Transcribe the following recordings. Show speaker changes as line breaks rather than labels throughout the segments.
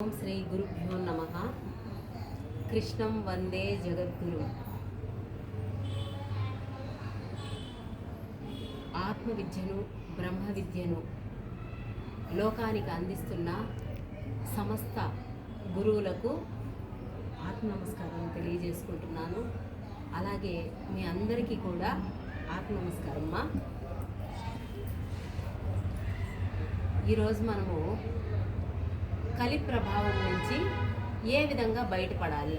ఓం శ్రీ గురుభ్యో నమః. కృష్ణం వందే జగద్గురు. ఆత్మ విద్యను, బ్రహ్మ విద్యను లోకానికి అందిస్తున్న సమస్త గురువులకు ఆత్మ నమస్కారం తెలియజేసుకుంటున్నాను. అలాగే మీ అందరికీ కూడా ఆత్మ నమస్కారమ్మా. ఈరోజు మనము కలి ప్రభావం నుంచి ఏ విధంగా బయటపడాలి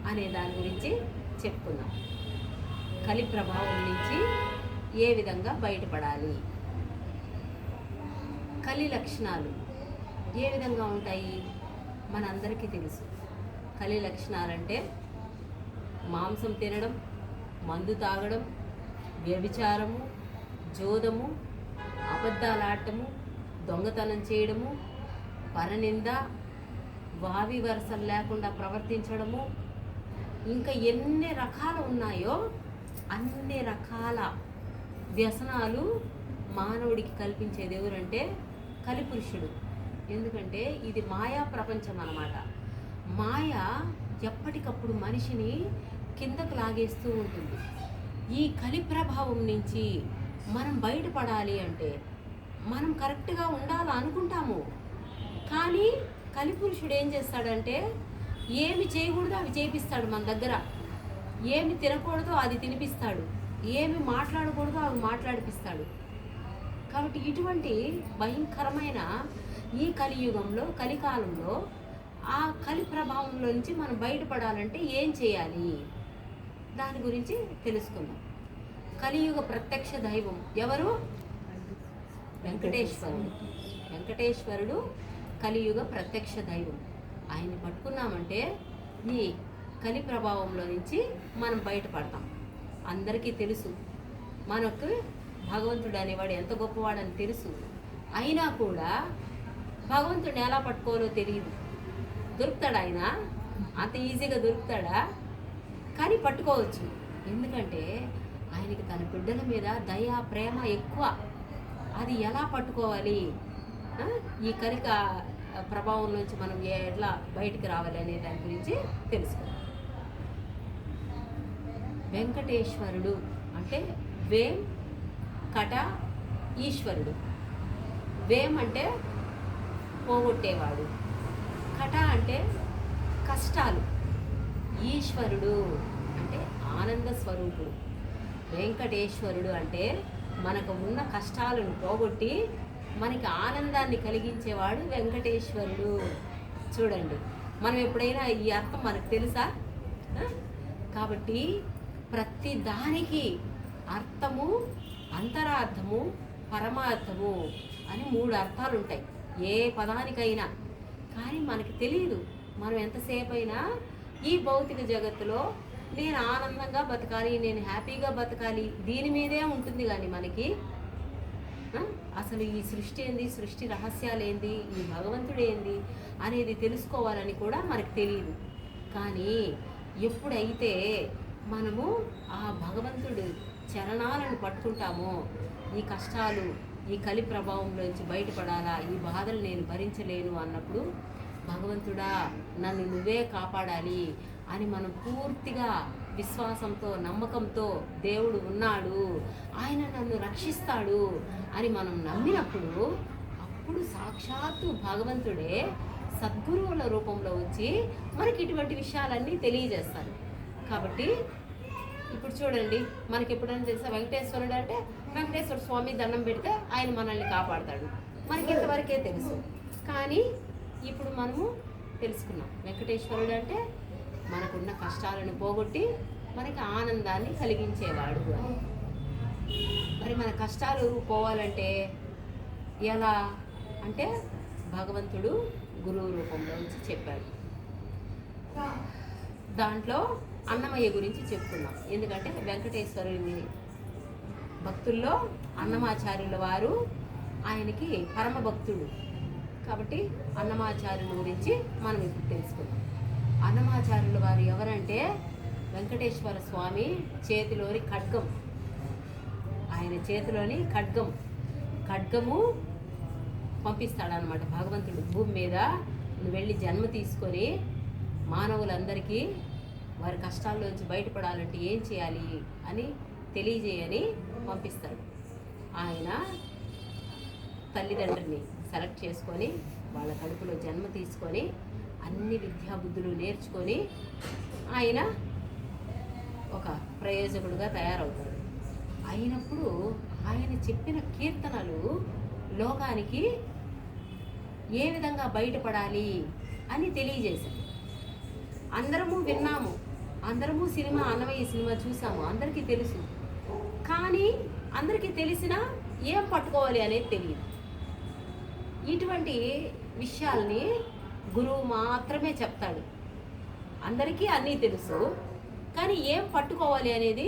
అనే దాని గురించి చెప్పుకుందాం. కలి ప్రభావం నుంచి ఏ విధంగా బయటపడాలి, కలి లక్షణాలు ఏ విధంగా ఉంటాయి మనందరికీ తెలుసు. కలి లక్షణాలంటే మాంసం తినడం, మందు తాగడం, వ్యభిచారము, జోదము, అబద్ధాలాడటము, దొంగతనం చేయడము, పరనింద, వావి వరసలు లేకుండా ప్రవర్తించడము, ఇంకా ఎన్ని రకాలు ఉన్నాయో అన్ని రకాల వ్యసనాలు మానవుడికి కల్పించేది ఎవరంటే కలిపురుషుడు. ఎందుకంటే ఇది మాయా ప్రపంచం అన్నమాట. మాయ ఎప్పటికప్పుడు మనిషిని కిందకు లాగేస్తూ ఉంటుంది. ఈ కలి ప్రభావం నుంచి మనం బయటపడాలి అంటే మనం కరెక్ట్గా ఉండాలనుకుంటాము. కానీ కలిపురుషుడు ఏం చేస్తాడంటే ఏమి చేయకూడదో అవి చేపిస్తాడు మన దగ్గర, ఏమి తినకూడదో అది తినిపిస్తాడు, ఏమి మాట్లాడకూడదో అవి మాట్లాడిపిస్తాడు. కాబట్టి ఇటువంటి భయంకరమైన ఈ కలియుగంలో, కలికాలంలో ఆ కలి ప్రభావంలో నుంచి మనం బయటపడాలంటే ఏం చేయాలి దాని గురించి తెలుసుకుందాం. కలియుగ ప్రత్యక్ష దైవం ఎవరు? వెంకటేశ్వరుడు. వెంకటేశ్వరుడు కలియుగ ప్రత్యక్ష దైవం. ఆయన్ని పట్టుకున్నామంటే ఈ కలి ప్రభావంలో నుంచి మనం బయటపడతాం. అందరికీ తెలుసు మనకు భగవంతుడు అనేవాడు ఎంత గొప్పవాడని తెలుసు. అయినా కూడా భగవంతుడిని ఎలా పట్టుకోవాలో తెలియదు. దొరుకుతాడా ఆయన? అంత ఈజీగా దొరుకుతాడా? కానీ పట్టుకోవచ్చు. ఎందుకంటే ఆయనకి తన బిడ్డల మీద దయ, ప్రేమ ఎక్కువ. అది ఎలా పట్టుకోవాలి, ఈ కలిక ప్రభావం నుంచి మనం ఎట్లా బయటికి రావాలి అనే దాని గురించి తెలుసుకుందాం. వెంకటేశ్వరుడు అంటే వేం కట ఈశ్వరుడు. వేం అంటే పోగొట్టేవాడు, కట అంటే కష్టాలు, ఈశ్వరుడు అంటే ఆనంద స్వరూపుడు. వెంకటేశ్వరుడు అంటే మనకు ఉన్న కష్టాలను పోగొట్టి మనకి ఆనందాన్ని కలిగించేవాడు వెంకటేశ్వరుడు. చూడండి, మనం ఎప్పుడైనా ఈ అర్థం మనకు తెలుసా? కాబట్టి ప్రతి దానికి అర్థము, అంతరార్థము, పరమార్థము అని 3 అర్థాలు ఉంటాయి ఏ పదానికైనా. కానీ మనకి తెలియదు. మనం ఎంతసేపు అయినా ఈ భౌతిక జగత్తులో నేను ఆనందంగా బతకాలి, నేను హ్యాపీగా బతకాలి, దీని మీదే ఉంటుంది. కానీ మనకి అసలు ఈ సృష్టి ఏంది, సృష్టి రహస్యాలు ఏంది, ఈ భగవంతుడు ఏంది అనేది తెలుసుకోవాలని కూడా మనకు తెలియదు. కానీ ఎప్పుడైతే మనము ఆ భగవంతుడు చరణాలను పట్టుకుంటామో, ఈ కష్టాలు, ఈ కలి ప్రభావంలోంచి బయటపడాలా, ఈ బాధలు నేను భరించలేను అన్నప్పుడు భగవంతుడా నన్ను నువ్వే కాపాడాలి అని మనం పూర్తిగా విశ్వాసంతో, నమ్మకంతో దేవుడు ఉన్నాడు, ఆయన నన్ను రక్షిస్తాడు అని మనం నమ్మినప్పుడు అప్పుడు సాక్షాత్తు భగవంతుడే సద్గురువుల రూపంలో వచ్చి మనకి ఇటువంటి విషయాలన్నీ తెలియజేస్తారు. కాబట్టి ఇప్పుడు చూడండి, మనకి ఎప్పుడైనా తెలుసా వెంకటేశ్వరుడు అంటే వెంకటేశ్వర స్వామి దండం పెడితే ఆయన మనల్ని కాపాడతాడు. మనకి ఇంతవరకే తెలుసు. కానీ ఇప్పుడు మనము తెలుసుకున్నాం వెంకటేశ్వరుడు అంటే మనకున్న కష్టాలను పోగొట్టి మనకి ఆనందాన్ని కలిగించేవాడు అని. మరి మన కష్టాలు పోవాలంటే ఎలా అంటే భగవంతుడు గురువు రూపంలో వచ్చి చెప్పాడు. దాంట్లో అన్నమయ్య గురించి చెప్పుకున్నాం. ఎందుకంటే వెంకటేశ్వరుని భక్తుల్లో అన్నమాచార్యుల వారు ఆయనకి పరమ భక్తుడు. కాబట్టి అన్నమాచార్యుల గురించి మనం ఇప్పుడు తెలుసుకుందాం. అన్నమాచార్యుల వారు ఎవరంటే వెంకటేశ్వర స్వామి చేతిలోని ఖడ్గం. ఆయన చేతిలోని ఖడ్గము పంపిస్తాడనమాట భగవంతుడు భూమి మీద నువ్వు వెళ్ళి జన్మ తీసుకొని మానవులందరికీ వారి కష్టాల్లోంచి బయటపడాలంటే ఏం చేయాలి అని తెలియజేయని పంపిస్తాడు. ఆయన తల్లిదండ్రిని సెలెక్ట్ చేసుకొని వాళ్ళ కడుపులో జన్మ తీసుకొని అన్ని విద్యాబుద్ధులు నేర్చుకొని ఆయన ఒక ప్రయోజకుడుగా తయారవుతాడు. అయినప్పుడు ఆయన చెప్పిన కీర్తనలు లోకానికి ఏ విధంగా బయటపడాలి అని తెలియజేశాడు. అందరము విన్నాము, అందరము అన్నమయ్య సినిమా చూసాము, అందరికీ తెలుసు. కానీ అందరికీ తెలిసినా ఏం పట్టుకోవాలి అనేది తెలియదు. ఇటువంటి విషయాల్ని గురువు మాత్రమే చెప్తాడు. అందరికీ అన్నీ తెలుసు, కానీ ఏం పట్టుకోవాలి అనేది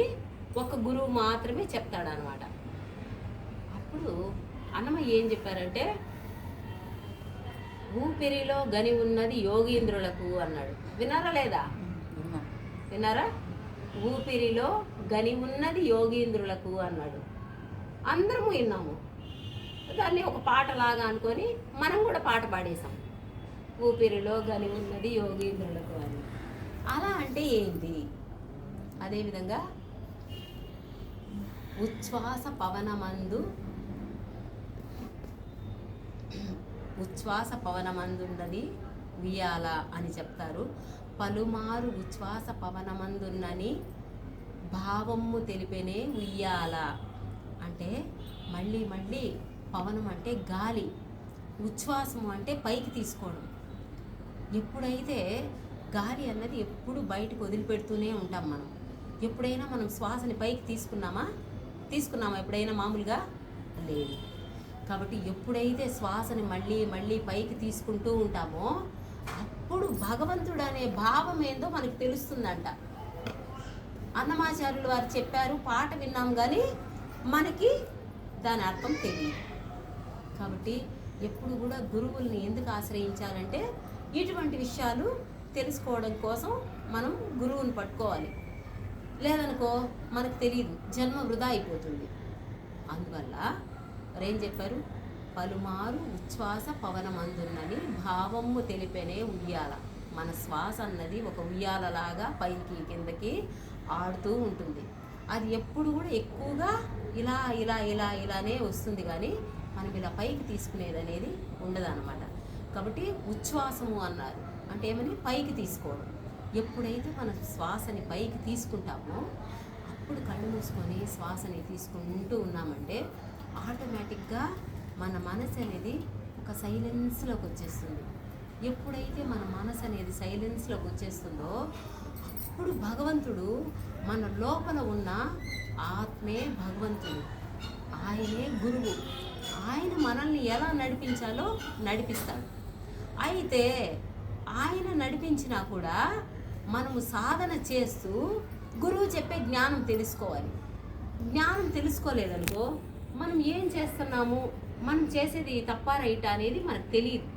ఒక గురువు మాత్రమే చెప్తాడు అన్నమాట. అప్పుడు అన్నమయ్య ఏం చెప్పారంటే, ఊపిరిలో గని ఉన్నది యోగీంద్రులకు అన్నాడు. విన్నారా లేదా? విన్నారా? ఊపిరిలో గని ఉన్నది యోగీంద్రులకు అన్నాడు. అందరము విన్నాము. దాన్ని ఒక పాటలాగా అనుకొని మనం కూడా పాట పాడేశాం. ఊపిరిలో గని ఉన్నది యోగీంద్రులకు అని. అలా అంటే ఏంటి? అదేవిధంగా ఉచ్ఛ్వాస పవనమందున్నది ఉయ్యాల అని చెప్తారు. పలుమారు ఉచ్ఛ్వాస పవనమందున్నని భావము తెలిపెనే ఉయ్యాల అంటే మళ్ళీ మళ్ళీ పవనం అంటే గాలి, ఉచ్ఛ్వాసము అంటే పైకి తీసుకోవడం. ఎప్పుడైతే గాలి అన్నది ఎప్పుడు బయటకు వదిలిపెడుతూనే ఉంటాం మనం. ఎప్పుడైనా మనం శ్వాసని పైకి తీసుకున్నామా ఎప్పుడైనా మామూలుగా? లేదు. కాబట్టి ఎప్పుడైతే శ్వాసని మళ్ళీ మళ్ళీ పైకి తీసుకుంటూ ఉంటామో అప్పుడు భగవంతుడు అనే భావం ఏందో మనకు తెలుస్తుందంట. అన్నమాచార్యులు వారు చెప్పారు, పాట విన్నాం కానీ మనకి దాని అర్థం తెలియదు. కాబట్టి ఎప్పుడు కూడా గురువుల్ని ఎందుకు ఆశ్రయించాలంటే ఇటువంటి విషయాలు తెలుసుకోవడం కోసం మనం గురువుని పట్టుకోవాలి. లేదనుకో మనకు తెలియదు, జన్మ వృధా అయిపోతుంది. అందువల్ల వారేం చెప్పారు? పలుమారు ఉచ్ఛ్వాస పవనమందున్నని భావము తెలిపెనే ఉయ్యాల. మన శ్వాస అన్నది ఒక ఉయ్యాలలాగా పైకి కిందకి ఆడుతూ ఉంటుంది. అది ఎప్పుడు కూడా ఎక్కువగా ఇలా ఇలా ఇలా ఇలానే వస్తుంది, కానీ మనం ఇలా పైకి తీసుకునేది అనేది ఉండదన్నమాట. కాబట్టి ఉచ్ఛ్వాసము అన్నారు అంటే ఏమని? పైకి తీసుకోవడం. ఎప్పుడైతే మనం శ్వాసని పైకి తీసుకుంటామో అప్పుడు కళ్ళు మూసుకొని శ్వాసని తీసుకుంటూ ఉన్నామంటే ఆటోమేటిక్గా మన మనసు అనేది ఒక సైలెన్స్లోకి వచ్చేస్తుంది. ఎప్పుడైతే మన మనసు అనేది సైలెన్స్లోకి వచ్చేస్తుందో అప్పుడు భగవంతుడు మన లోపల ఉన్న ఆత్మే భగవంతుడు, ఆయనే గురువు. ఆయన మనల్ని ఎలా నడిపించాలో నడిపిస్తాడు. అయితే ఆయన నడిపించినా కూడా మనము సాధన చేస్తూ గురువు చెప్పే జ్ఞానం తెలుసుకోవాలి. జ్ఞానం తెలుసుకోలేదనుకో మనం ఏం చేస్తున్నాము, మనం చేసేది తప్ప రైట్ అనేది మనకు తెలియదు.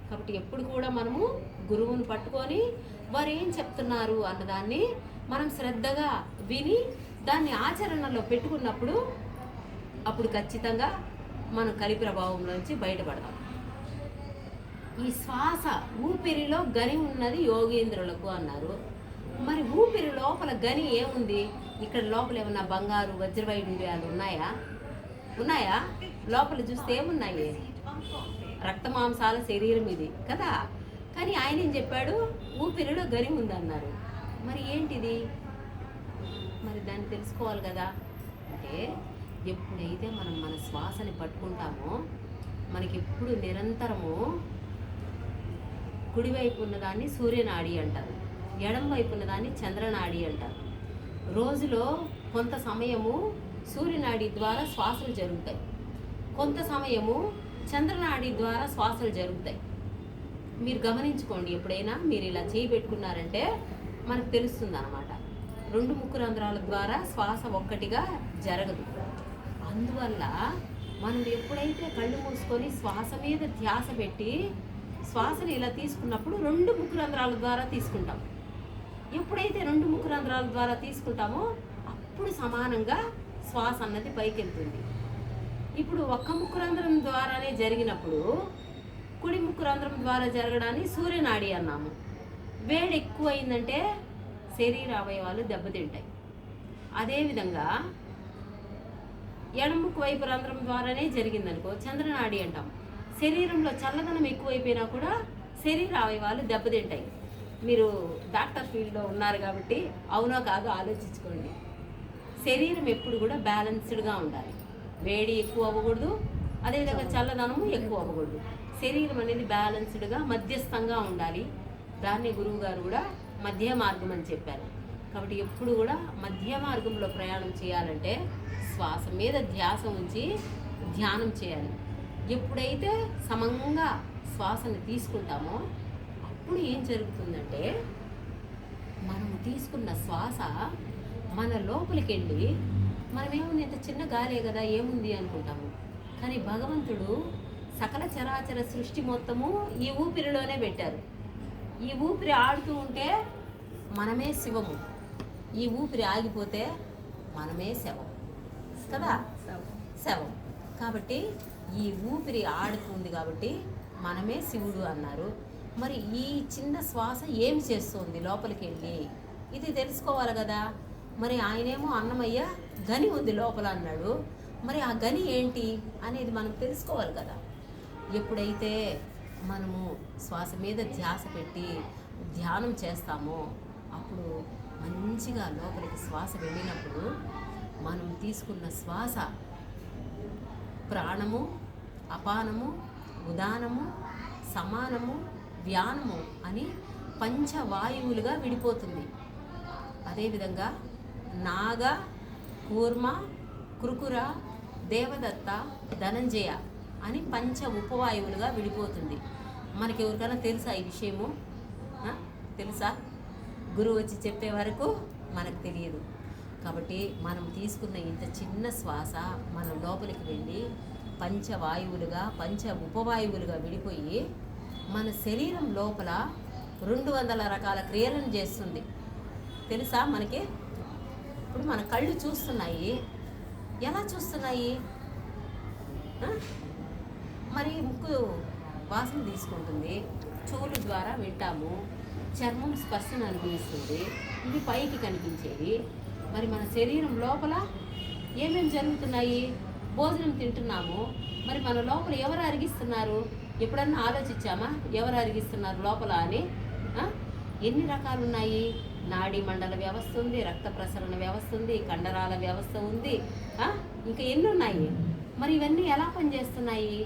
కాబట్టి ఎప్పుడు కూడా మనము గురువుని పట్టుకొని వారు ఏం చెప్తున్నారు అన్నదాన్ని మనం శ్రద్ధగా విని దాన్ని ఆచరణలో పెట్టుకున్నప్పుడు అప్పుడు ఖచ్చితంగా మనం కలి ప్రభావంలోంచి బయటపడతాం. ఈ శ్వాస ఊపిరిలో గని ఉన్నది యోగేంద్రులకు అన్నారు. మరి ఊపిరి లోపల గని ఏముంది? ఇక్కడ లోపల ఏమన్నా బంగారు వజ్రవైడూర్యాలు ఉన్నాయా? లోపల చూస్తే ఏమున్నాయి? రక్తమాంసాల శరీరం ఇది కదా. కానీ ఆయన ఏం చెప్పాడు? ఊపిరిలో గని ఉందన్నారు. మరి ఏంటిది? మరి దాన్ని తెలుసుకోవాలి కదా. అంటే ఎప్పుడైతే మనం మన శ్వాసని పట్టుకుంటామో మనకి ఎప్పుడు నిరంతరము కుడివైపు ఉన్నదాన్ని సూర్యనాడి అంటారు, ఎడం వైపు ఉన్నదాన్ని చంద్రనాడి అంటారు. రోజులో కొంత సమయము సూర్యనాడి ద్వారా శ్వాసలు జరుగుతాయి, కొంత సమయము చంద్రనాడి ద్వారా శ్వాసలు జరుగుతాయి. మీరు గమనించుకోండి, ఎప్పుడైనా మీరు ఇలా చేయి పెట్టుకున్నారంటే మనకు తెలుస్తుంది అన్నమాట. 2 ముక్కు రంధ్రాల ద్వారా శ్వాస ఒక్కటిగా జరగదు. అందువల్ల మనం ఎప్పుడైతే కళ్ళు మూసుకొని శ్వాస మీద ధ్యాస పెట్టి శ్వాసని ఇలా తీసుకున్నప్పుడు 2 ముక్కు రంధ్రాల ద్వారా తీసుకుంటాం. ఎప్పుడైతే 2 ముక్కు రంధ్రాల ద్వారా తీసుకుంటామో అప్పుడు సమానంగా శ్వాస అన్నది పైకి వెళ్తుంది. ఇప్పుడు ఒక్క ముక్కు రంధ్రం ద్వారానే జరిగినప్పుడు కుడి ముక్కు రంధ్రం ద్వారా జరగడాన్ని సూర్యనాడి అన్నాము. వేడి ఎక్కువ అయిందంటే శరీర అవయవాలు దెబ్బతింటాయి. అదేవిధంగా ఎడముకు వైపు రంధ్రం ద్వారానే జరిగిందనుకో చంద్రనాడి అంటాం. శరీరంలో చల్లదనం ఎక్కువైపోయినా కూడా శరీర అవయవాలు దెబ్బతింటాయి. మీరు డాక్టర్ ఫీల్డ్లో ఉన్నారు కాబట్టి అవునో కాదో ఆలోచించుకోండి. శరీరం ఎప్పుడు కూడా బ్యాలెన్స్డ్గా ఉండాలి. వేడి ఎక్కువ అవ్వకూడదు, అదేవిధంగా చల్లదనము ఎక్కువ అవ్వకూడదు. శరీరం అనేది బ్యాలెన్స్డ్గా మధ్యస్థంగా ఉండాలి. దాన్ని గురువు గారు కూడా మధ్య మార్గం అని చెప్పారు. కాబట్టి ఎప్పుడు కూడా మధ్య మార్గంలో ప్రయాణం చేయాలంటే శ్వాస మీద ధ్యాస ఉంచి ధ్యానం చేయాలి. ఎప్పుడైతే సమంగా శ్వాసను తీసుకుంటామో అప్పుడు ఏం జరుగుతుందంటే మనం తీసుకున్న శ్వాస మన లోపలికి వెళ్ళి మనమేముంది ఇంత చిన్న గాలే కదా ఏముంది అనుకుంటాము. కానీ భగవంతుడు సకల చరాచర సృష్టి మొత్తము ఈ ఊపిరిలోనే పెట్టారు. ఈ ఊపిరి ఆడుతూ ఉంటే మనమే శివము, ఈ ఊపిరి ఆగిపోతే మనమే శవం కదా, శవం. కాబట్టి ఈ ఊపిరి ఆడుతుంది కాబట్టి మనమే శివుడు అన్నారు. మరి ఈ చిన్న శ్వాస ఏమి చేస్తుంది లోపలికి వెళ్ళి ఇది తెలుసుకోవాలి కదా. మరి ఆయనేమో అన్నమయ్య గని ఉంది లోపల అన్నాడు. మరి ఆ గని ఏంటి అనేది మనం తెలుసుకోవాలి కదా. ఎప్పుడైతే మనము శ్వాస మీద ధ్యాస పెట్టి ధ్యానం చేస్తామో అప్పుడు మంచిగా లోపలికి శ్వాస వెళ్ళినప్పుడు మనం తీసుకున్న శ్వాస ప్రాణము, అపానము, ఉదానము, సమానము, వ్యానము అని పంచవాయువులుగా విడిపోతుంది. అదేవిధంగా నాగ, కూర్మ, కృకుర, దేవదత్త, ధనంజయ అని పంచ ఉపవాయువులుగా విడిపోతుంది. మనకి ఎవరికైనా తెలుసా ఈ విషయము? తెలుసా? గురువు వచ్చి చెప్పే వరకు మనకు తెలియదు. కాబట్టి మనం తీసుకున్న ఇంత చిన్న శ్వాస మన లోపలికి వెళ్ళి పంచవాయువులుగా పంచ ఉపవాయువులుగా విడిపోయి మన శరీరం లోపల 200 రకాల క్రియలను చేస్తుంది. తెలుసా మనకి? ఇప్పుడు మన కళ్ళు చూస్తున్నాయి. ఎలా చూస్తున్నాయి? మరి ముక్కు వాసన తీసుకుంటుంది, చెవుల ద్వారా వింటాము, చర్మం స్పర్శను అనుభవిస్తుంది, ఇవి పైకి కనిపించేవి. మరి మన శరీరం లోపల ఏమేమి జరుగుతున్నాయి? భోజనం తింటున్నాము, మరి మన లోపల ఎవరు అరిగిస్తున్నారు? ఎప్పుడన్నా ఆలోచించామా ఎవరు అరిగిస్తున్నారు లోపల అని? ఎన్ని రకాలు ఉన్నాయి? నాడీ మండల వ్యవస్థ ఉంది, రక్త ప్రసరణ వ్యవస్థ ఉంది, కండరాల వ్యవస్థ ఉంది, ఇంకా ఎన్ని ఉన్నాయి? మరి ఇవన్నీ ఎలా పనిచేస్తున్నాయి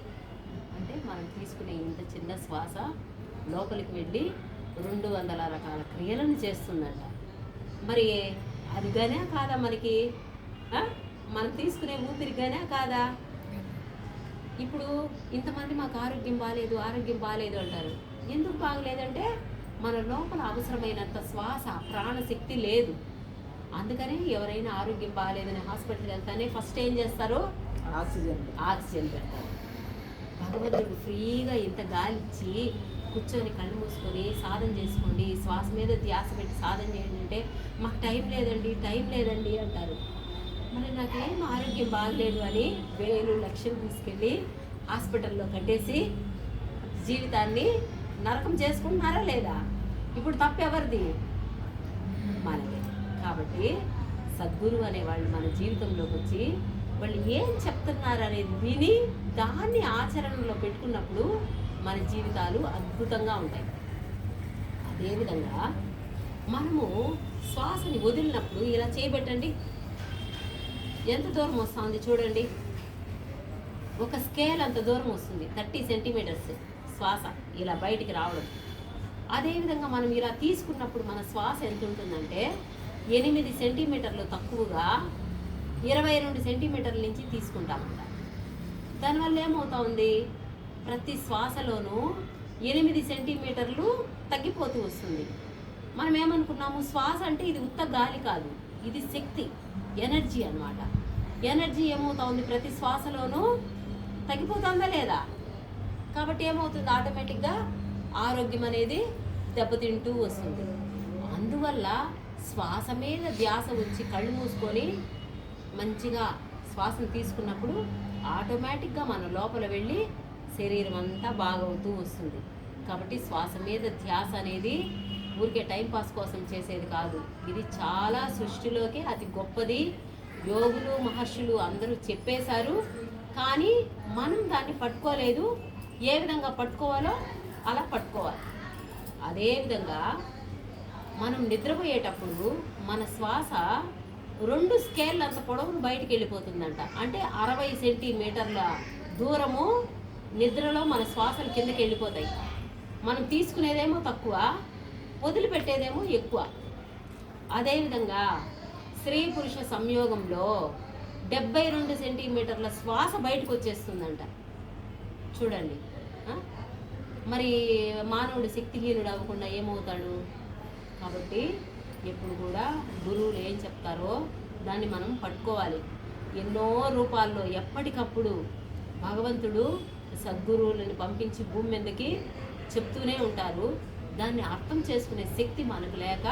అంటే మనం తీసుకునే ఇంత చిన్న శ్వాస లోపలికి వెళ్ళి 200 రకాల క్రియలను చేస్తుందంట. మరి అది గనే కాదా మనకి? మనం తీసుకునే ఊపిరిగానే కాదా? ఇప్పుడు ఇంతమంది మాకు ఆరోగ్యం బాగాలేదు అంటారు. ఎందుకు బాగలేదంటే మన లోపల అవసరమైనంత శ్వాస ప్రాణశక్తి లేదు. అందుకని ఎవరైనా ఆరోగ్యం బాగాలేదని హాస్పిటల్కి వెళ్తానే ఫస్ట్ ఏం చేస్తారు? ఆక్సిజన్ పెడతారు. భగవంతుడు ఫ్రీగా ఇంత గాలి ఇచ్చి కూర్చొని కళ్ళు మూసుకొని సాధన చేసుకోండి, శ్వాస మీద ధ్యాస పెట్టి సాధన చేయండి అంటే మాకు టైం లేదండి అంటారు. మరి నాకేం ఆరోగ్యం బాగలేదు అని 1000 లక్షలు తీసుకెళ్ళి హాస్పిటల్లో కట్టేసి జీవితాన్ని నరకం చేసుకుంటున్నారా లేదా? ఇప్పుడు తప్పెవరిది? మనదే. కాబట్టి సద్గురు అనేవాళ్ళు మన జీవితంలోకి వచ్చి వాళ్ళు ఏం చెప్తున్నారు అనేది విని దాన్ని ఆచరణలో పెట్టుకున్నప్పుడు మన జీవితాలు అద్భుతంగా ఉంటాయి. అదేవిధంగా మనము శ్వాసని వదిలినప్పుడు ఇలా చేయబెట్టండి, ఎంత దూరం వస్తుంది చూడండి. ఒక స్కేల్ అంత దూరం వస్తుంది, 30 సెంటీమీటర్స్ శ్వాస ఇలా బయటికి రావడం. అదేవిధంగా మనం ఇలా తీసుకున్నప్పుడు మన శ్వాస ఎంత ఉంటుందంటే 8 సెంటీమీటర్లు తక్కువగా 22 సెంటీమీటర్ల నుంచి తీసుకుంటామంట. దానివల్ల ఏమవుతుంది? ప్రతి శ్వాసలోనూ 8 సెంటీమీటర్లు తగ్గిపోతూ వస్తుంది. మనం ఏమనుకున్నాము? శ్వాస అంటే ఇది ఉత్త గాలి కాదు, ఇది శక్తి, ఎనర్జీ అన్నమాట. ఎనర్జీ ఏమవుతుంది? ప్రతి శ్వాసలోనూ తగ్గిపోతుందా లేదా? కాబట్టి ఏమవుతుంది? ఆటోమేటిక్గా ఆరోగ్యం అనేది దెబ్బతింటూ వస్తుంది. అందువల్ల శ్వాస మీద ధ్యాస ఉంచి కళ్ళు మూసుకొని మంచిగా శ్వాసను తీసుకున్నప్పుడు ఆటోమేటిక్గా మన లోపల వెళ్ళి శరీరం అంతా బాగవుతూ వస్తుంది. కాబట్టి శ్వాస మీద ధ్యాస అనేది ఊరికే టైంపాస్ కోసం చేసేది కాదు. ఇది చాలా సృష్టిలోకి అతి గొప్పది. యోగులు మహర్షులు అందరూ చెప్పేశారు, కానీ మనం దాన్ని పట్టుకోలేదు. ఏ విధంగా పట్టుకోవాలో అలా పట్టుకోవాలి. అదేవిధంగా మనం నిద్రపోయేటప్పుడు మన శ్వాస 2 స్కేల్ అంత పొడవును బయటికి వెళ్ళిపోతుందంట. అంటే 60 సెంటీమీటర్ల దూరము నిద్రలో మన శ్వాసలు కిందకి వెళ్ళిపోతాయి. మనం తీసుకునేదేమో తక్కువ, వదిలిపెట్టేదేమో ఎక్కువ. అదేవిధంగా స్త్రీ పురుష సంయోగంలో 72 సెంటీమీటర్ల శ్వాస బయటకు వచ్చేస్తుందంట. చూడండి, మరి మానవుడు శక్తిహీనుడు అవ్వకుండా ఏమవుతాడు? కాబట్టి ఎప్పుడు కూడా గురువులు ఏం చెప్తారో దాన్ని మనం పట్టుకోవాలి. ఎన్నో రూపాల్లో ఎప్పటికప్పుడు భగవంతుడు సద్గురువులను పంపించి భూమి మీదకి చెప్తూనే ఉంటారు. దాన్ని అర్థం చేసుకునే శక్తి మనకు లేక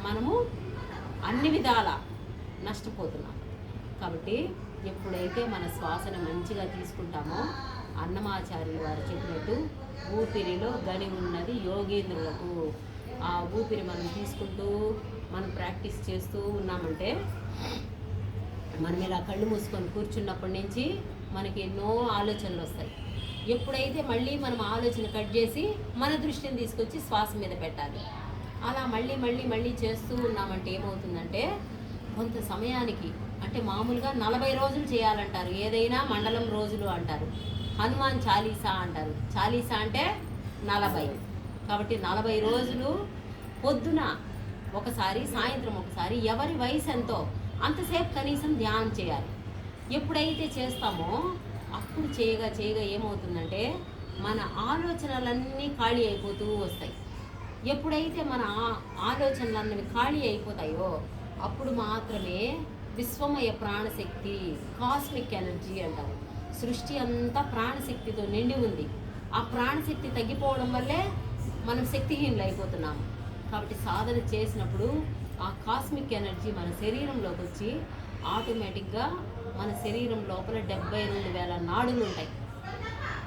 మనము అన్ని విధాల నష్టపోతున్నాం. కాబట్టి ఎప్పుడైతే మన శ్వాసను మంచిగా తీసుకుంటామో, అన్నమాచార్యులు వారు చెప్పినట్టు ఊపిరిలో గని ఉన్నది యోగేంద్రులకు. ఆ ఊపిరి మనం తీసుకుంటూ మనం ప్రాక్టీస్ చేస్తూ ఉన్నామంటే, మనం ఇలా కళ్ళు మూసుకొని కూర్చున్నప్పటి నుంచి మనకి ఎన్నో ఆలోచనలు వస్తాయి. ఎప్పుడైతే మళ్ళీ మనం ఆలోచన కట్ చేసి మన దృష్టిని తీసుకొచ్చి శ్వాస మీద పెట్టాలి. అలా మళ్ళీ మళ్ళీ మళ్ళీ చేస్తూ ఉన్నామంటే ఏమవుతుందంటే, కొంత సమయానికి, అంటే మామూలుగా 40 రోజులు చేయాలంటారు. ఏదైనా మండలం రోజులు అంటారు. హనుమాన్ చాలీసా అంటారు. చాలీసా అంటే 40. కాబట్టి 40 రోజులు పొద్దున ఒకసారి, సాయంత్రం ఒకసారి, ఎవరి వయసు ఎంతో అంతసేపు కనీసం ధ్యానం చేయాలి. ఎప్పుడైతే చేస్తామో అప్పుడు చేయగా చేయగా ఏమవుతుందంటే మన ఆలోచనలన్నీ ఖాళీ అయిపోతూ వస్తాయి. ఎప్పుడైతే మన ఆలోచనలన్నీ ఖాళీ అయిపోతాయో అప్పుడు మాత్రమే విశ్వమయ ప్రాణశక్తి, కాస్మిక్ ఎనర్జీ అంటారు. సృష్టి అంతా ప్రాణశక్తితో నిండి ఉంది. ఆ ప్రాణశక్తి తగ్గిపోవడం వల్లే మనం శక్తిహీనులు అయిపోతున్నాము. కాబట్టి సాధన చేసినప్పుడు ఆ కాస్మిక్ ఎనర్జీ మన శరీరంలోకి వచ్చి ఆటోమేటిక్గా మన శరీరం లోపల 72,000 నాడులు ఉంటాయి.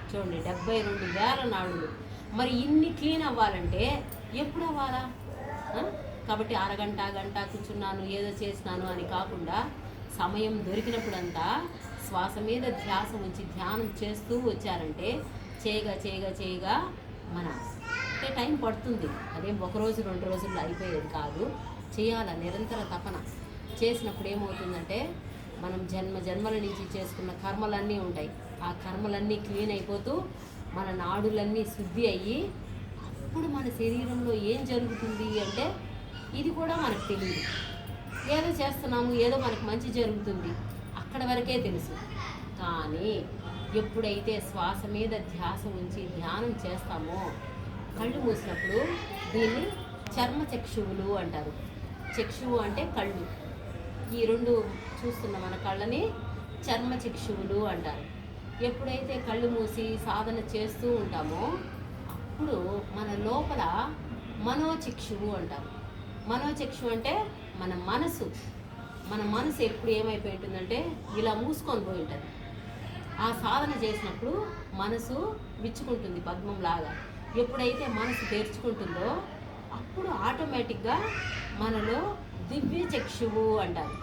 చూడండి, 72,000 నాడులు. మరి ఇన్ని క్లీన్ అవ్వాలంటే ఎప్పుడు అవ్వాలా? కాబట్టి అరగంట గంట కూర్చున్నాను, ఏదో చేసినాను అని కాకుండా సమయం దొరికినప్పుడంతా శ్వాస మీద ధ్యాస ఉంచి ధ్యానం చేస్తూ వచ్చారంటే చేయగా చేయగా చేయగా మన అంటే టైం పడుతుంది. అదేం 1 రోజు 2 రోజుల్లో అయిపోయేది కాదు. చేయాల నిరంతర తపన చేసినప్పుడు ఏమవుతుందంటే మనం జన్మల నుంచి చేసుకున్న కర్మలన్నీ ఉంటాయి. ఆ కర్మలన్నీ క్లీన్ అయిపోతూ మన నాడులన్నీ శుద్ధి అయ్యి అప్పుడు మన శరీరంలో ఏం జరుగుతుంది అంటే ఇది కూడా మనకు తెలియదు. ఏదో చేస్తున్నాము, ఏదో మనకు మంచి జరుగుతుంది, అక్కడ వరకే తెలుసు. కానీ ఎప్పుడైతే శ్వాస మీద ధ్యాస ఉంచి ధ్యానం చేస్తామో కళ్ళు మూసినప్పుడు దీన్ని చర్మ చక్షువులు అంటారు. చక్షువు అంటే కళ్ళు. ఈ 2 చూస్తున్న మన కళ్ళని చర్మ చక్షువులు అంటారు. ఎప్పుడైతే కళ్ళు మూసి సాధన చేస్తూ ఉంటామో అప్పుడు మన లోపల మనోచక్షువు అంటారు. మనోచక్షు అంటే మన మనసు. మన మనసు ఎప్పుడు ఏమైపోయి ఉంటుందంటే ఇలా మూసుకొని పోయి ఉంటుంది. ఆ సాధన చేసినప్పుడు మనసు విచ్చుకుంటుంది పద్మంలాగా. ఎప్పుడైతే మనసు తెరుచుకుంటుందో అప్పుడు ఆటోమేటిక్గా మనలో దివ్య చక్షువు అంటారు.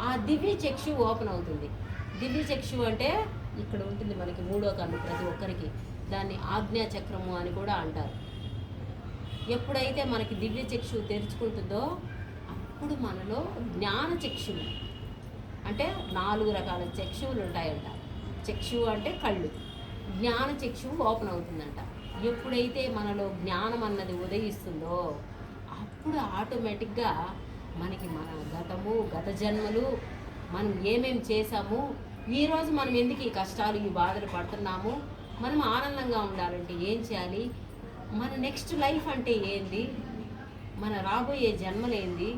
ఆ దివ్య చక్షువు ఓపెన్ అవుతుంది. దివ్య చక్షువు అంటే ఇక్కడ ఉంటుంది మనకి 3వ కన్ను ప్రతి ఒక్కరికి. దాన్ని ఆజ్ఞా చక్రము అని కూడా అంటారు. ఎప్పుడైతే మనకి దివ్య చక్షువు తెరుచుకుంటుందో అప్పుడు మనలో జ్ఞాన చక్షువు, అంటే 4 రకాల చక్షువులు ఉంటాయంట. చక్షువు అంటే కళ్ళు. జ్ఞాన చక్షువు ఓపెన్ అవుతుందంట. ఎప్పుడైతే మనలో జ్ఞానం అన్నది ఉదయిస్తుందో అప్పుడు ఆటోమేటిక్గా మనకి మన గతము, గత జన్మలు, మనం ఏమేమి చేశాము, ఈరోజు మనం ఎందుకు ఈ కష్టాలు, ఈ బాధలు పడుతున్నాము, మనం ఆనందంగా ఉండాలంటే ఏం చేయాలి, మన నెక్స్ట్ లైఫ్ అంటే ఏంది, మన రాబోయే జన్మలేంది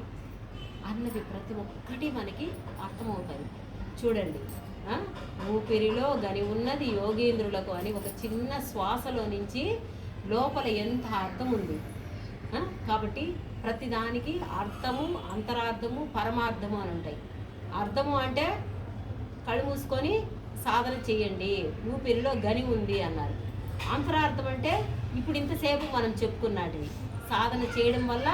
అన్నది ప్రతి ఒక్కటి మనకి అర్థమవుతుంది. చూడండి, ఊపిరిలో గని ఉన్నది యోగేంద్రులకు అని ఒక చిన్న శ్వాసలో నుంచి లోపల ఎంత అర్థం ఉంది. కాబట్టి ప్రతిదానికి అర్థము, అంతరార్థము, పరమార్థము అని ఉంటాయి. అర్థము అంటే కళ్ళు మూసుకొని సాధన చేయండి, ఊపిరిలో గని ఉంది అన్నారు. అంతరార్థం అంటే ఇప్పుడు ఇంతసేపు మనం చెప్పుకున్నటివి సాధన చేయడం వల్ల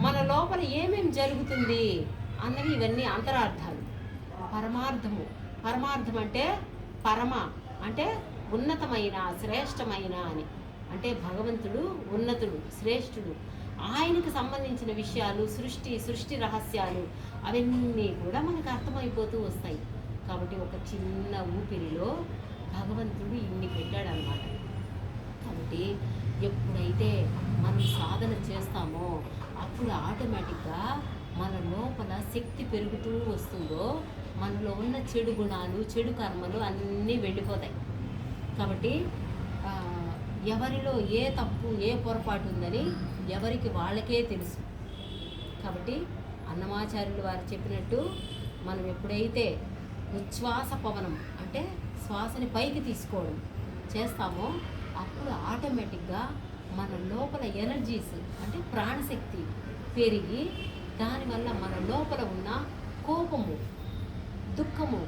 మన లోపల ఏమేమి జరుగుతుంది అన్నవి ఇవన్నీ అంతరార్థాలు. పరమార్థం అంటే పరమ అంటే ఉన్నతమైన, శ్రేష్టమైన అని. అంటే భగవంతుడు ఉన్నతుడు, శ్రేష్ఠుడు. ఆయనకు సంబంధించిన విషయాలు, సృష్టి రహస్యాలు అవన్నీ కూడా మనకు అర్థమైపోతూ వస్తాయి. కాబట్టి ఒక చిన్న ఊపిరిలో భగవంతుడు ఇన్ని పెట్టాడనమాట. కాబట్టి ఎప్పుడైతే మనం సాధన చేస్తామో అప్పుడు ఆటోమేటిక్గా మన లోపల శక్తి పెరుగుతూ వస్తుందో మనలో ఉన్న చెడు గుణాలు, చెడు కర్మలు అన్నీ వెళ్ళిపోతాయి. కాబట్టి ఎవరిలో ఏ తప్పు, ఏ పొరపాటు ఉందని ఎవరికి వాళ్ళకే తెలుసు. కాబట్టి అన్నమాచార్యులు వారు చెప్పినట్టు మనం ఎప్పుడైతే ఉచ్ఛ్వాస పవనం అంటే శ్వాసని పైకి తీసుకోవడం చేస్తామో అప్పుడు ఆటోమేటిక్గా మన లోపల ఎనర్జీస్ అంటే ప్రాణశక్తి పెరిగి దానివల్ల మన లోపల ఉన్న కోపము, దుఃఖము,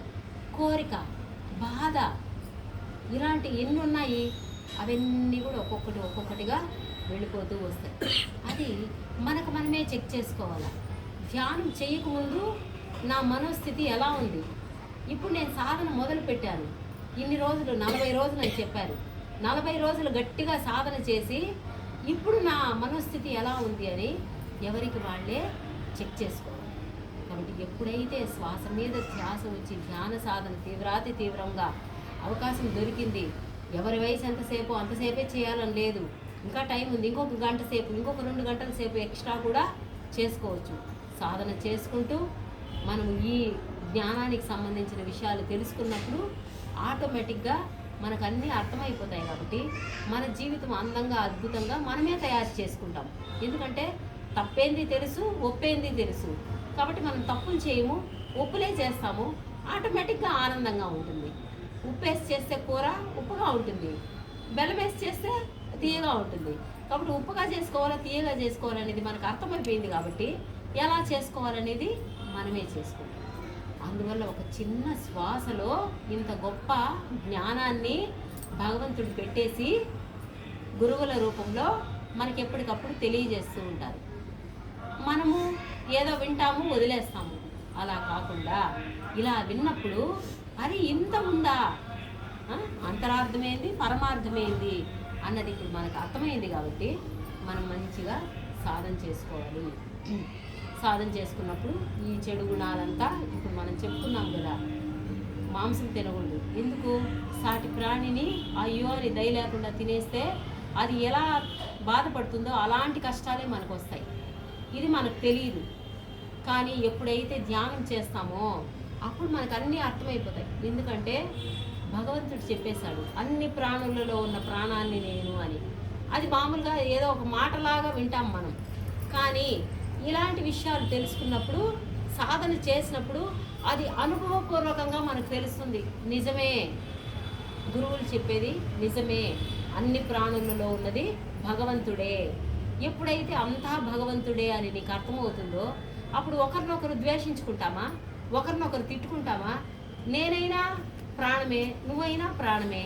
కోరిక, బాధ ఇలాంటి ఎన్ని ఉన్నాయి అవన్నీ కూడా ఒక్కొక్కటిగా వెళ్ళిపోతూ వస్తాయి. అది మనకు మనమే చెక్ చేసుకోవాలి. ధ్యానం చేయకముందు నా మనోస్థితి ఎలా ఉంది, ఇప్పుడు నేను సాధన మొదలు పెట్టాను, ఇన్ని రోజులు 40 రోజులు అని చెప్పారు, 40 రోజులు గట్టిగా సాధన చేసి ఇప్పుడు నా మనోస్థితి ఎలా ఉంది అని ఎవరికి వాళ్ళే చెక్ చేసుకోవాలి. కాబట్టి ఎప్పుడైతే శ్వాస మీద ధ్యాస వచ్చి ధ్యాన సాధన తీవ్రంగా అవకాశం దొరికింది, ఎవరి వయసు ఎంతసేపు అంతసేపే చేయాలని లేదు, ఇంకా టైం ఉంది, ఇంకొక గంట సేపు, ఇంకొక 2 గంటల సేపు ఎక్స్ట్రా కూడా చేసుకోవచ్చు. సాధన చేసుకుంటూ మనము ఈ జ్ఞానానికి సంబంధించిన విషయాలు తెలుసుకున్నప్పుడు ఆటోమేటిక్గా మనకు అన్నీ అర్థమైపోతాయి. కాబట్టి మన జీవితం అందంగా, అద్భుతంగా మనమే తయారు చేసుకుంటాం. ఎందుకంటే తప్పేంది తెలుసు, ఒప్పేంది తెలుసు. కాబట్టి మనం తప్పులు చేయము, ఒప్పులే చేస్తాము. ఆటోమేటిక్గా ఆనందంగా ఉంటుంది. ఉప్పేసి చేస్తే కూర ఉప్పుగా ఉంటుంది, బెల్లం వేసి చేస్తే తీయగా ఉంటుంది. కాబట్టి ఉప్పుగా చేసుకోవాలా, తీయగా చేసుకోవాలనేది మనకు అర్థమైపోయింది. కాబట్టి ఎలా చేసుకోవాలనేది మనమే చేసుకుంటాం. అందువల్ల ఒక చిన్న శ్వాసలో ఇంత గొప్ప జ్ఞానాన్ని భగవంతుడు పెట్టేసి గురువుల రూపంలో మనకి ఎప్పటికప్పుడు తెలియజేస్తూ ఉంటారు. మనము ఏదో వింటాము, వదిలేస్తాము. అలా కాకుండా ఇలా విన్నప్పుడు అది ఇంత ఉందా, అంతరార్థమైంది, పరమార్థమైంది అన్నది ఇప్పుడు మనకు అర్థమైంది. కాబట్టి మనం మంచిగా సాధన చేసుకోవాలి. సాధన చేసుకున్నప్పుడు ఈ చెడు గుణాలంతా ఇప్పుడు మనం చెప్తున్నాం కదా, మాంసం తినకూడదు. ఎందుకు? సాటి ప్రాణిని అయ్యో అని దయ లేకుండా తినేస్తే అది ఎలా బాధపడుతుందో అలాంటి కష్టాలే మనకు వస్తాయి. ఇది మనకు తెలియదు. కానీ ఎప్పుడైతే ధ్యానం చేస్తామో అప్పుడు మనకు అన్నీ అర్థమైపోతాయి. ఎందుకంటే భగవంతుడు చెప్పేశాడు, అన్ని ప్రాణులలో ఉన్న ప్రాణాన్ని నేను అని. అది మామూలుగా ఏదో ఒక మాటలాగా వింటాం మనం. కానీ ఇలాంటి విషయాలు తెలుసుకున్నప్పుడు, సాధన చేసినప్పుడు అది అనుభవపూర్వకంగా మనకు తెలుస్తుంది. నిజమే, గురువులు చెప్పేది నిజమే, అన్ని ప్రాణులలో ఉన్నది భగవంతుడే. ఎప్పుడైతే అంతా భగవంతుడే అని నీకు అర్థమవుతుందో అప్పుడు ఒకరినొకరు ద్వేషించుకుంటామా, ఒకరినొకరు తిట్టుకుంటామా? నేనైనా ప్రాణమే, నువ్వైనా ప్రాణమే,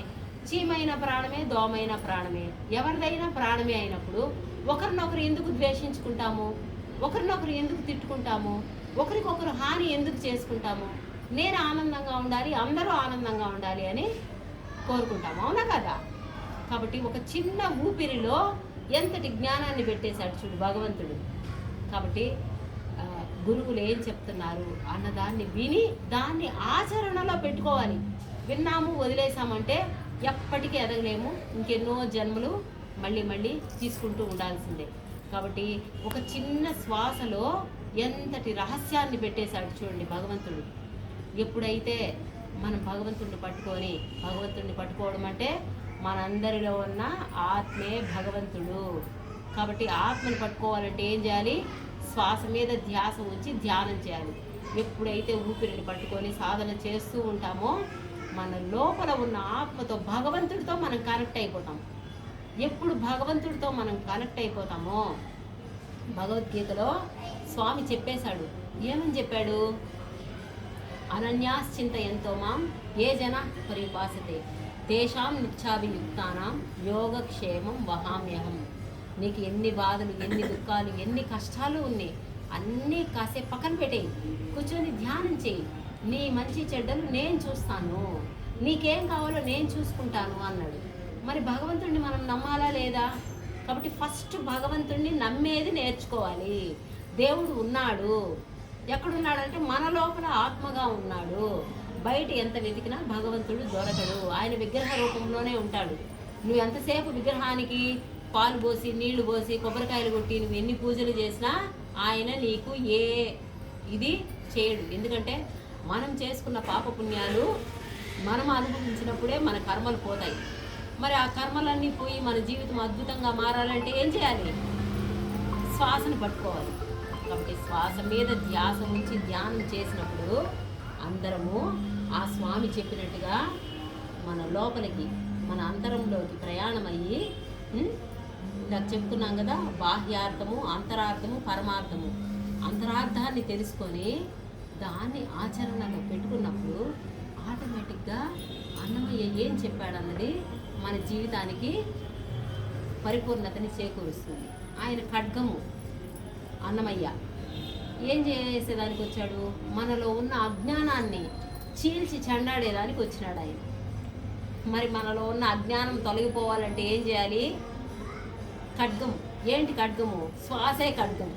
చీమైనా ప్రాణమే, దోమైనా ప్రాణమే, ఎవరిదైనా ప్రాణమే అయినప్పుడు ఒకరినొకరు ఎందుకు ద్వేషించుకుంటాము, ఒకరినొకరు ఎందుకు తిట్టుకుంటాము, ఒకరికొకరు హాని ఎందుకు చేసుకుంటాము? నేను ఆనందంగా ఉండాలి, అందరూ ఆనందంగా ఉండాలి అని కోరుకుంటాము, అవునా కదా? కాబట్టి ఒక చిన్న ఊపిరిలో ఎంతటి జ్ఞానాన్ని పెట్టేశాడు చూడు భగవంతుడు. కాబట్టి గురువులు ఏం చెప్తున్నారు అన్నదాన్ని విని దాన్ని ఆచరణలో పెట్టుకోవాలి. విన్నాము, వదిలేసామంటే ఎప్పటికీ ఎదగలేము, ఇంకెన్నో జన్మలు మళ్ళీ తీసుకుంటూ ఉండాల్సిందే. కాబట్టి ఒక చిన్న శ్వాసలో ఎంతటి రహస్యాన్ని పెట్టేశాడు చూడండి భగవంతుడు. ఎప్పుడైతే మనం భగవంతుడిని పట్టుకోవడం అంటే మనందరిలో ఉన్న ఆత్మే భగవంతుడు. కాబట్టి ఆత్మని పట్టుకోవాలంటే ఏం చేయాలి? శ్వాస మీద ధ్యాస ఉంచి ధ్యానం చేయాలి. ఎప్పుడైతే ఊపిరిని పట్టుకొని సాధన చేస్తూ ఉంటామో మన లోపల ఉన్న ఆత్మతో, భగవంతుడితో మనం కనెక్ట్ అయిపోతాం. ఎప్పుడు భగవంతుడితో మనం కనెక్ట్ అయిపోతామో, భగవద్గీతలో స్వామి చెప్పేశాడు. ఏమని చెప్పాడు? అనన్యాశ్చింతయంతో మాం ఏ జన పరిపాసతే తేషాం నిత్యాభియుక్తానాం యోగక్షేమం వహామ్యహం. నీకు ఎన్ని బాధలు, ఎన్ని దుఃఖాలు, ఎన్ని కష్టాలు ఉన్నాయి, అన్నీ కాసేపు పక్కన పెట్టేయి, కూర్చొని ధ్యానం చేయి. నీ మంచి చెడ్డలు నేను చూస్తాను, నీకేం కావాలో నేను చూసుకుంటాను అన్నాడు. మరి భగవంతుడిని మనం నమ్మాలా లేదా? కాబట్టి ఫస్ట్ భగవంతుడిని నమ్మేది నేర్చుకోవాలి. దేవుడు ఉన్నాడు. ఎక్కడున్నాడంటే మన లోపల ఆత్మగా ఉన్నాడు. బయట ఎంత వెతికినా భగవంతుడు దొరకడు. ఆయన విగ్రహ రూపంలోనే ఉంటాడు. నువ్వు ఎంతసేపు విగ్రహానికి పాలు పోసి, నీళ్లు పోసి, కొబ్బరికాయలు కొట్టి నువ్వు ఎన్ని పూజలు చేసినా ఆయన నీకు ఏ ఇది చేయడు. ఎందుకంటే మనం చేసుకున్న పాపపుణ్యాలు మనం అనుభవించినప్పుడే మన కర్మలు పోతాయి. మరి ఆ కర్మలన్నీ పోయి మన జీవితం అద్భుతంగా మారాలంటే ఏం చేయాలి? శ్వాసను పట్టుకోవాలి. కాబట్టి శ్వాస మీద ధ్యాస ఉంచి ధ్యానం చేసినప్పుడు అందరము ఆ స్వామి చెప్పినట్టుగా మన లోపలికి, మన అంతరంలోకి ప్రయాణమయ్యి, ఇందాక చెప్పుకున్నాం కదా, బాహ్యార్థము, అంతరార్థము, పరమార్థము. అంతరార్థాన్ని తెలుసుకొని దాన్ని ఆచరణలో పెట్టుకున్నప్పుడు ఆటోమేటిక్గా అన్నమయ్య ఏం చెప్పాడన్నది మన జీవితానికి పరిపూర్ణతని చేకూరుస్తుంది. ఆయన ఖడ్గము అన్నమయ్య ఏం చేసేదానికి వచ్చాడు? మనలో ఉన్న అజ్ఞానాన్ని చీల్చి చెండాడేదానికి వచ్చినాడు ఆయన. మరి మనలో ఉన్న అజ్ఞానం తొలగిపోవాలంటే ఏం చేయాలి? ఖడ్గం. ఏంటి ఖడ్గము? శ్వాసే ఖడ్గం.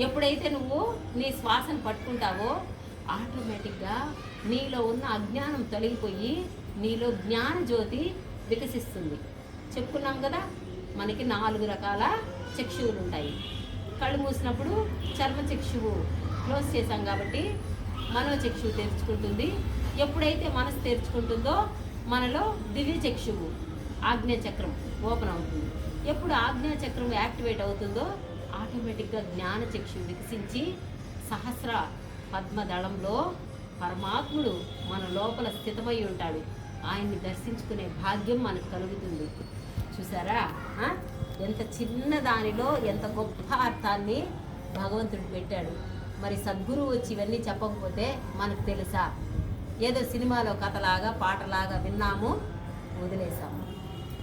ఎప్పుడైతే నువ్వు నీ శ్వాసను పట్టుకుంటావో ఆటోమేటిక్గా నీలో ఉన్న అజ్ఞానం తొలగిపోయి నీలో జ్ఞాన జ్యోతి వికసిస్తుంది. చెప్పుకున్నాం కదా, మనకి 4 రకాల చక్షువులు ఉంటాయి. కళ్ళు మూసినప్పుడు చర్మ చక్షువు క్లోజ్ చేసాం కాబట్టి మనోచక్షువు తెరుచుకుంటుంది. ఎప్పుడైతే మనసు తెరుచుకుంటుందో మనలో దివ్య చక్షువు, ఆజ్ఞాచక్రం ఓపెన్ అవుతుంది. ఎప్పుడు ఆజ్ఞాచక్రం యాక్టివేట్ అవుతుందో ఆటోమేటిక్గా జ్ఞాన చక్షువు వికసించి సహస్ర పద్మదళంలో పరమాత్ముడు మన లోపల స్థితమై ఉంటాడు. ఆయన్ని దర్శించుకునే భాగ్యం మనకు కలుగుతుంది. చూసారా ఎంత చిన్న దానిలో ఎంత గొప్ప అర్థాన్ని భగవంతుడు పెట్టాడు. మరి సద్గురువు వచ్చి ఇవన్నీ చెప్పకపోతే మనకు తెలుసా? ఏదో సినిమాలో కథలాగా పాటలాగా విన్నాము, వదిలేసాము.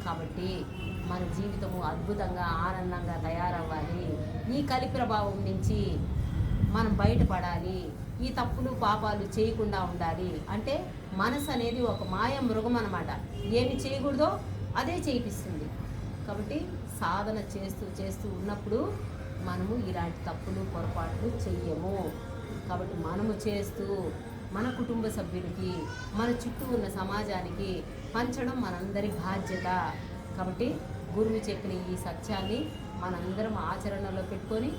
కాబట్టి మన జీవితము అద్భుతంగా ఆనందంగా తయారవ్వాలి. ఈ కలి ప్రభావం నుంచి మనం బయటపడాలి. ఈ తప్పులు పాపాలు చేయకుండా ఉండాలి. అంటే మనసు అనేది ఒక మాయ మృగం అన్నమాట. ఏమి చేయకూడదో అదే చేయిస్తుంది. కాబట్టి సాధన చేస్తూ చేస్తూ ఉన్నప్పుడు మనము ఇలాంటి తప్పులు పొరపాట్లు చెయ్యము. కాబట్టి మనము చేస్తూ మన కుటుంబ సభ్యులకి, మన చుట్టూ ఉన్న సమాజానికి పంచడం మనందరి బాధ్యత. కాబట్టి గురువు చెప్పిన ఈ సత్యాన్ని మనందరం ఆచరణలో పెట్టుకొని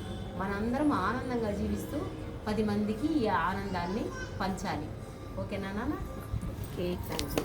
మనందరం ఆనందంగా జీవిస్తూ 10 మందికి ఈ ఆనందాన్ని పంచాలి. ఓకేనా నాన్న? Okay, thank you.